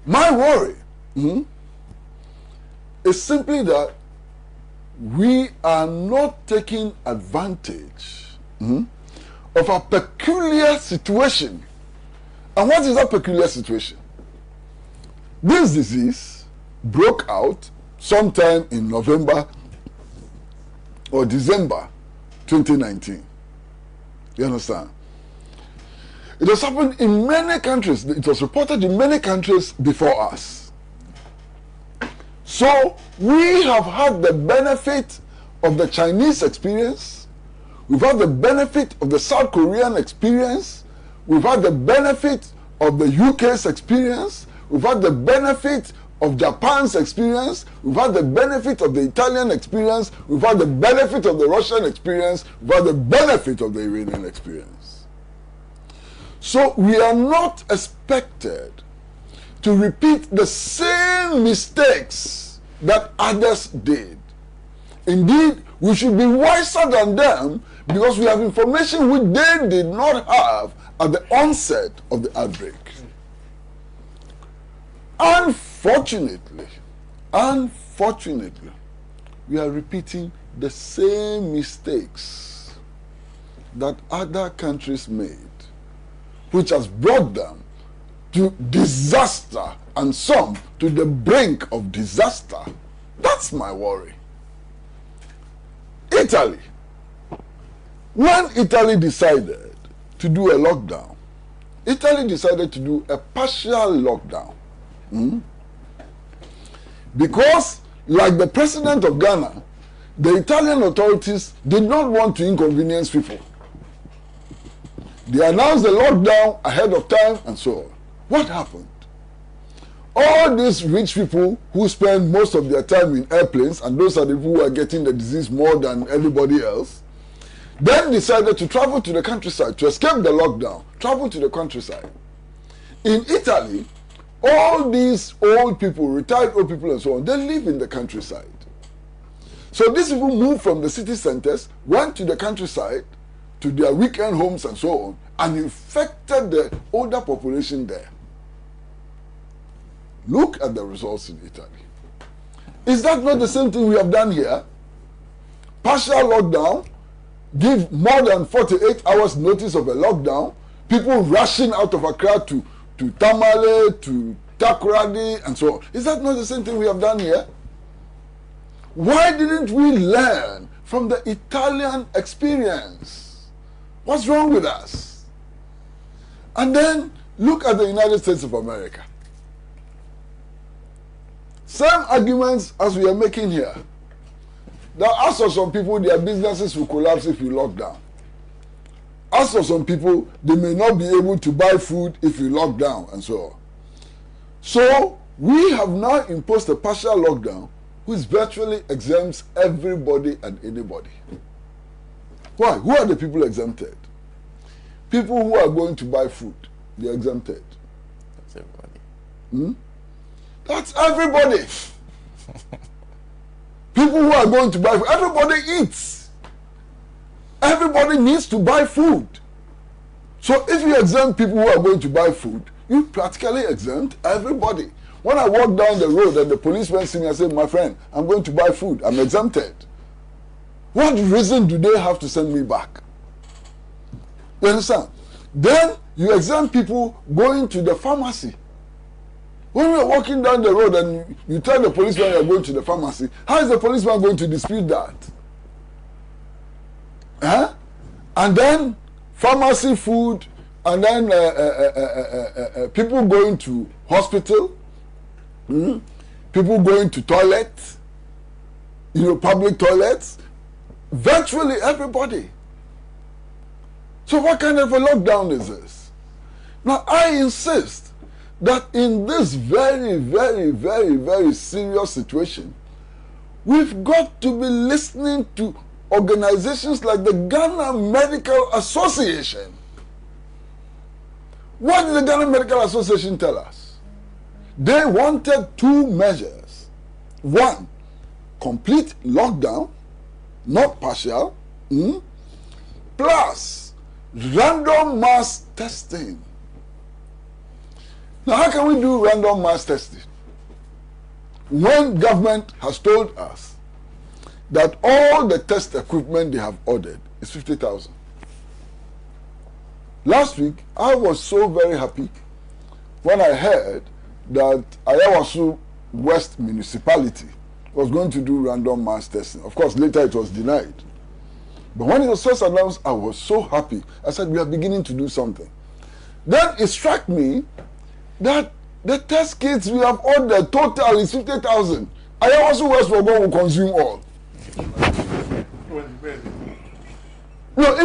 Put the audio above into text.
My worry is simply that we are not taking advantage of a peculiar situation. And what is that peculiar situation? This disease broke out sometime in November or December 2019. You understand? It has happened in many countries. It was reported in many countries before us. So we have had the benefit of the Chinese experience. We've had the benefit of the South Korean experience. We've had the benefit of the UK's experience. We've had the benefit of Japan's experience. We've had the benefit of the Italian experience. We've had the benefit of the Russian experience. We've had the benefit of the Iranian experience. So we are not expected to repeat the same mistakes that others did. Indeed, we should be wiser than them because we have information which they did not have at the onset of the outbreak. Unfortunately, we are repeating the same mistakes that other countries made, which has brought them to disaster and some to the brink of disaster. That's my worry. Italy. When Italy decided to do a lockdown, Italy decided to do a partial lockdown. Because, like the president of Ghana, the Italian authorities did not want to inconvenience people. They announced the lockdown ahead of time and so on. What happened? All these rich people who spend most of their time in airplanes, and those are the people who are getting the disease more than everybody else, then decided to travel to the countryside to escape the lockdown, travel to the countryside. In Italy, all these old people, retired old people and so on, they live in the countryside. So these people moved from the city centers, went to the countryside, to their weekend homes and so on, and infected the older population there. Look at the results in Italy. Is that not the same thing we have done here? Partial lockdown, give more than 48 hours notice of a lockdown, people rushing out of Accra to Tamale, to Takoradi, and so on. Is that not the same thing we have done here? Why didn't we learn from the Italian experience? What's wrong with us? And then look at the United States of America. Same arguments as we are making here. Now, as for some people, their businesses will collapse if you lock down. As for some people, they may not be able to buy food if you lock down and so on. So, we have now imposed a partial lockdown which virtually exempts everybody and anybody. Why? Who are the people exempted? People who are going to buy food, they are exempted. That's everybody. That's everybody. People who are going to buy food, everybody eats. Everybody needs to buy food. So if you exempt people who are going to buy food, you practically exempt everybody. When I walk down the road and the policeman see me and say, my friend, I'm going to buy food, I'm exempted. What reason do they have to send me back? You understand? Then you exempt people going to the pharmacy. When you're walking down the road and you tell the policeman you're going to the pharmacy, how is the policeman going to dispute that? And then pharmacy, food, and then people going to hospital, people going to toilets, public toilets, virtually everybody. So what kind of a lockdown is this? Now I insist that in this very, very, very, very serious situation, we've got to be listening to organizations like the Ghana Medical Association. What did the Ghana Medical Association tell us? They wanted two measures. One, complete lockdown, not partial, plus random mass testing. Now, how can we do random mass testing when government has told us that all the test equipment they have ordered is 50,000? Last week, I was so very happy when I heard that Ayawasu West Municipality was going to do random mass testing. Of course, later it was denied. But when it was first announced, I was so happy. I said, we are beginning to do something. Then it struck me that the test kits we have ordered total is 50,000. Ayawasu West will go and consume all. No,